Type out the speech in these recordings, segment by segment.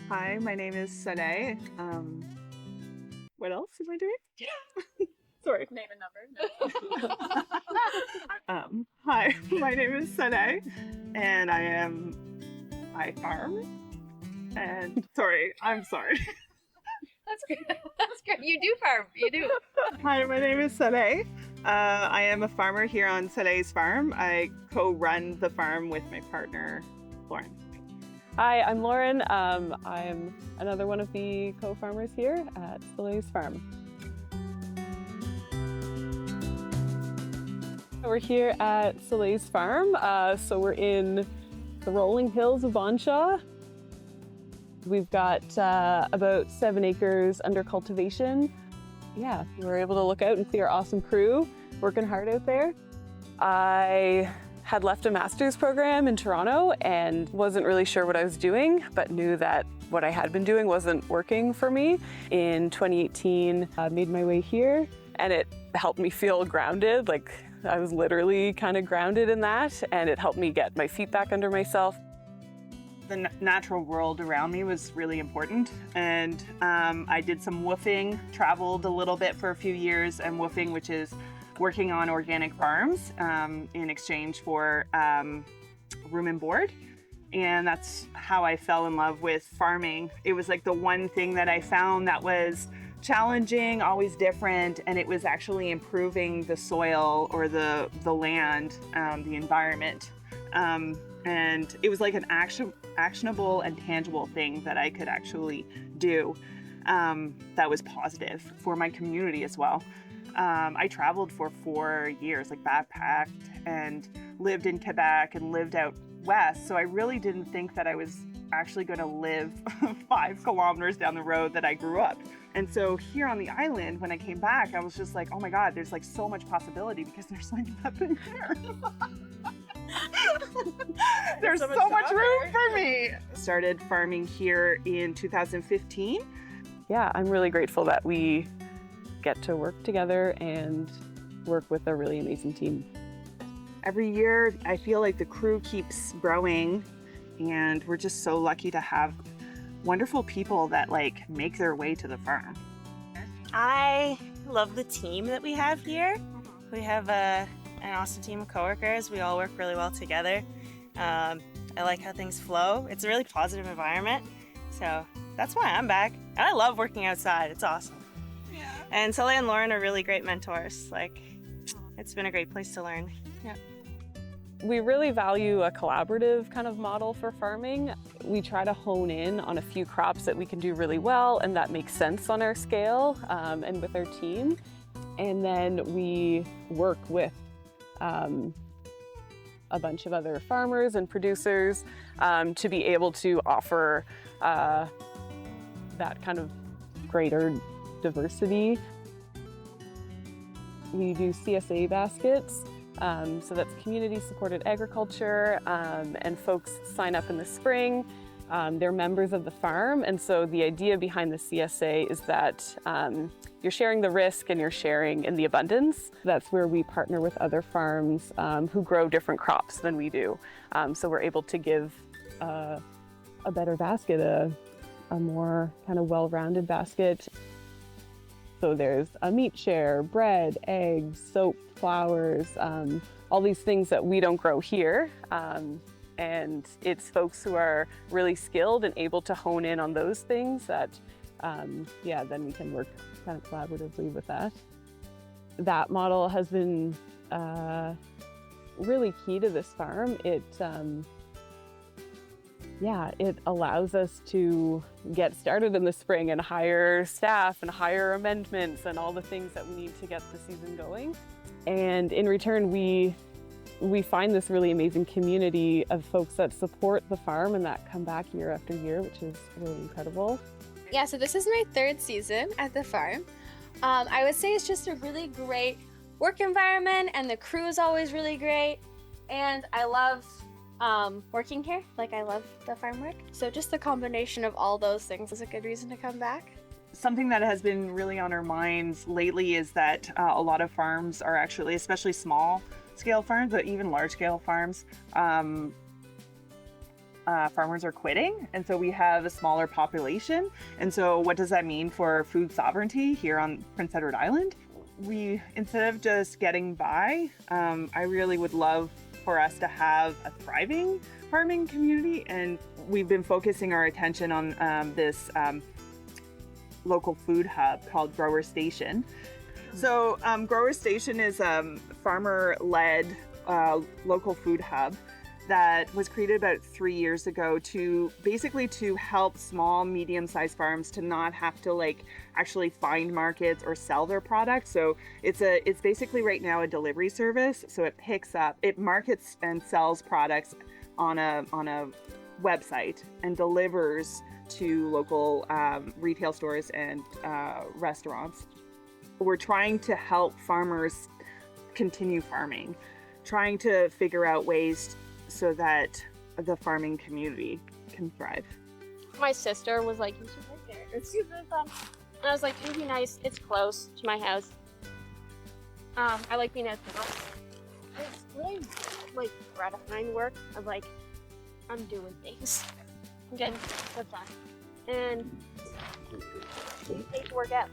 Hi, my name is Soleil. What else am I doing? Sorry. Name and number. Hi, my name is Soleil, and I farm. And I'm sorry. That's good. That's good. You do farm. You do. Hi, my name is Soleil. I am a farmer here on Soleil's farm. I co-run the farm with my partner, Lauren. Hi, I'm Lauren. I'm another one of the co-farmers here at Soleil's farm. We're here at Soleil's farm, so we're in the rolling hills of Bonshaw. We've got about 7 acres under cultivation. Yeah, we were able to look out and see our awesome crew working hard out there. I had left a master's program in Toronto and wasn't really sure what I was doing, but knew that what I had been doing wasn't working for me. In 2018, I made my way here, and it helped me feel grounded. Like, I was literally kind of grounded in that, and it helped me get my feet back under myself. The natural world around me was really important, and I did some woofing, traveled a little bit for a few years, and woofing, which is working on organic farms in exchange for room and board. And that's how I fell in love with farming. It was like the one thing that I found that was challenging, always different, and it was actually improving the soil or the land, the environment. And it was like an actionable and tangible thing that I could actually do that was positive for my community as well. I traveled for 4 years, like backpacked, and lived in Quebec and lived out west. So I really didn't think that I was actually going to live 5 kilometers down the road that I grew up. And so here on the island, when I came back, I was just like, oh my God, there's like so much possibility because there's like nothing here. There's so much room for me. Started farming here in 2015. Yeah, I'm really grateful that we get to work together and work with a really amazing team. Every year, I feel like the crew keeps growing, and we're just so lucky to have wonderful people that like make their way to the farm. I love the team that we have here. We have an awesome team of coworkers. We all work really well together. I like how things flow. It's a really positive environment. So that's why I'm back. And I love working outside. It's awesome. Yeah. And Soleil and Lauren are really great mentors. Like, it's been a great place to learn. Yeah. We really value a collaborative kind of model for farming. We try to hone in on a few crops that we can do really well and that makes sense on our scale and with our team. And then we work with a bunch of other farmers and producers to be able to offer that kind of greater diversity. We do CSA baskets. So that's community supported agriculture, and folks sign up in the spring. They're members of the farm, and so the idea behind the CSA is that you're sharing the risk and you're sharing in the abundance. That's where we partner with other farms who grow different crops than we do. So we're able to give a better basket, a more kind of well-rounded basket. So there's a meat share, bread, eggs, soap, flowers, all these things that we don't grow here. And it's folks who are really skilled and able to hone in on those things that, then we can work kind of collaboratively with that. That model has been really key to this farm. It allows us to get started in the spring and hire staff and hire amendments and all the things that we need to get the season going. And in return, we find this really amazing community of folks that support the farm and that come back year after year, which is really incredible. Yeah, so this is my 3rd season at the farm. I would say it's just a really great work environment, and the crew is always really great. And I love working here. Like, I love the farm work. So just the combination of all those things is a good reason to come back. Something that has been really on our minds lately is that a lot of farms are actually, especially small scale farms, but even large scale farms, farmers are quitting, and so we have a smaller population. And so what does that mean for food sovereignty here on Prince Edward Island? We, instead of just getting by, I really would love for us to have a thriving farming community, and we've been focusing our attention on this local food hub called Grower Station. So Grower Station is a farmer-led local food hub that was created about 3 years ago to basically to help small, medium-sized farms to not have to like actually find markets or sell their product. So it's basically right now a delivery service. So it markets and sells products on a website and delivers to local retail stores and restaurants. We're trying to help farmers continue farming, trying to figure out ways so that the farming community can thrive. My sister was like, you should live there. It's super fun. And I was like, it would be nice. It's close to my house. I like being at the house. It's really like gratifying work of like, I'm doing things. I'm getting stuff done. And things work out.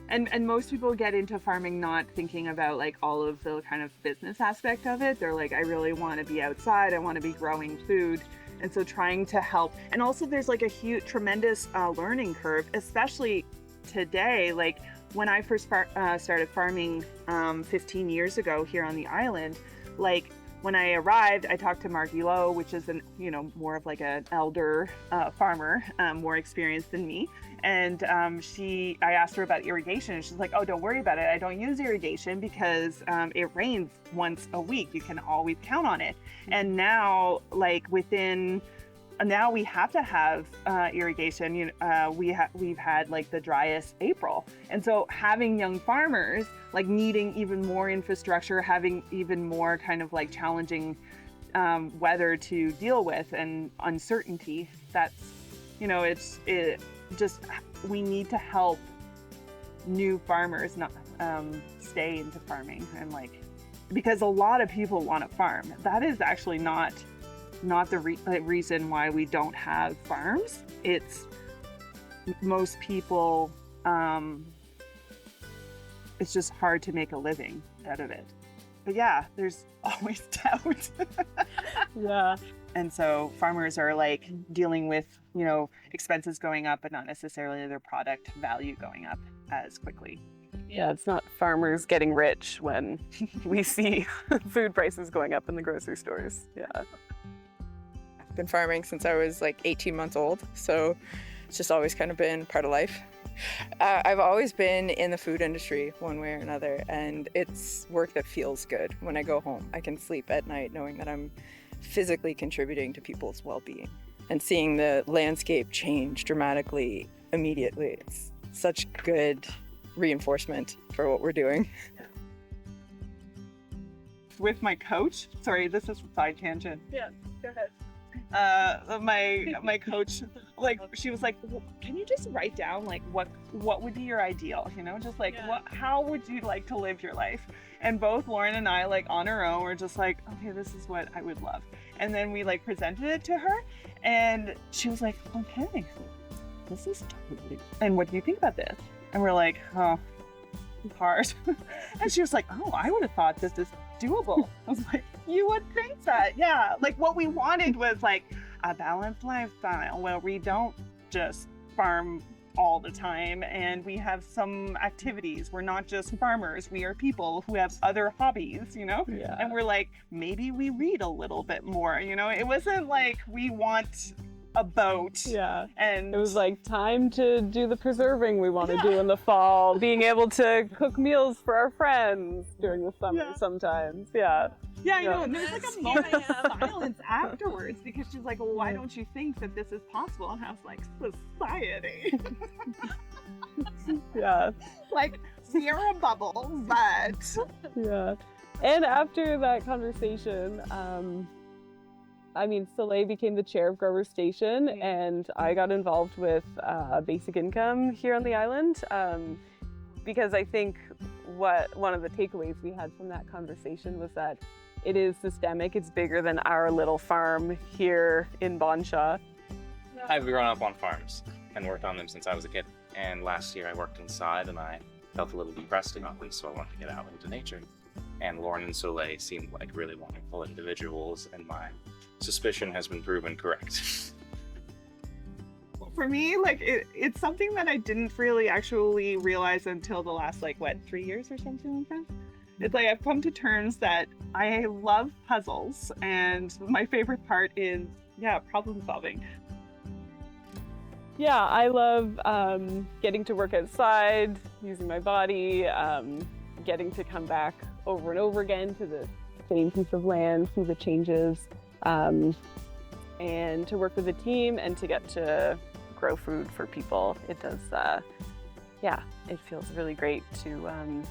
And most people get into farming not thinking about like all of the kind of business aspect of it. They're like, I really want to be outside. I want to be growing food. And so trying to help. And also there's like a huge, tremendous learning curve, especially today. Like when I first started farming 15 years ago here on the island, like when I arrived, I talked to Margie Lowe, which is more of like an elder farmer, more experienced than me. And I asked her about irrigation, and she's like, oh, don't worry about it. I don't use irrigation because it rains once a week. You can always count on it. And now, like now we have to have irrigation. We've had like the driest April. And so having young farmers like needing even more infrastructure, having even more kind of like challenging weather to deal with and uncertainty, we need to help new farmers not stay into farming, and like, because a lot of people want to farm. That is actually not the reason why we don't have farms. It's most people, it's just hard to make a living out of it. But yeah, there's always doubt. Yeah. And so farmers are like dealing with, expenses going up, but not necessarily their product value going up as quickly. Yeah, it's not farmers getting rich when we see food prices going up in the grocery stores. Yeah. I've been farming since I was like 18 months old, so it's just always kind of been part of life. I've always been in the food industry one way or another, and it's work that feels good. When I go home, I can sleep at night knowing that I'm physically contributing to people's well-being, and seeing the landscape change dramatically immediately. It's such good reinforcement for what we're doing. With my coach, sorry, this is a side tangent. Yeah, go ahead. My coach, like, she was like, can you just write down like what would be your ideal, just like how would you like to live your life? And both Lauren and I, like, on our own, were just like, okay, this is what I would love. And then we like presented it to her, and she was like, okay, this is totally, and what do you think about this? And we're like, oh, hard. And she was like, oh, I would have thought this is doable. I was like, you would think that, yeah. Like, what we wanted was like a balanced lifestyle where we don't just farm all the time, and we have some activities. We're not just farmers, we are people who have other hobbies, Yeah. And we're like, maybe we read a little bit more, It wasn't like we want a boat. Yeah. And it was like time to do the preserving we want to do in the fall, being able to cook meals for our friends during the summer sometimes. Yeah. Yeah, I know. And there's like a moment of silence afterwards because she's like, well, why don't you think that this is possible? And I was like, society. Yeah. Like, Sierra bubble, but. Yeah. And after that conversation, Soleil became the chair of Grower Station, and I got involved with basic income here on the island, because I think one of the takeaways we had from that conversation was that it is systemic. It's bigger than our little farm here in Bonshaw. I've grown up on farms and worked on them since I was a kid. And last year I worked inside and I felt a little depressed about this, so I wanted to get out into nature. And Lauren and Soleil seemed like really wonderful individuals, and my suspicion has been proven correct. For me, like it's something that I didn't really actually realize until the last 3 years or something like that. It's like I've come to terms that I love puzzles, and my favorite part is problem solving. Yeah, I love getting to work outside, using my body, getting to come back over and over again to the same piece of land, see the changes, and to work with a team and to get to grow food for people. It does, it feels really great to,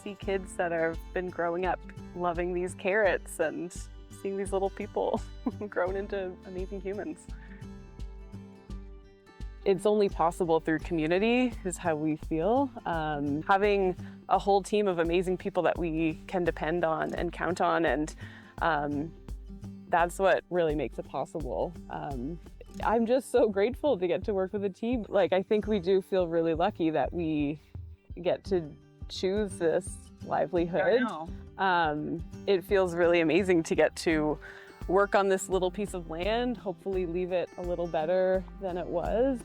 see kids that have been growing up loving these carrots and seeing these little people grown into amazing humans. It's only possible through community, is how we feel. Having a whole team of amazing people that we can depend on and count on, and that's what really makes it possible. I'm just so grateful to get to work with a team. I think we do feel really lucky that we get to choose this livelihood. It feels really amazing to get to work on this little piece of land, hopefully leave it a little better than it was.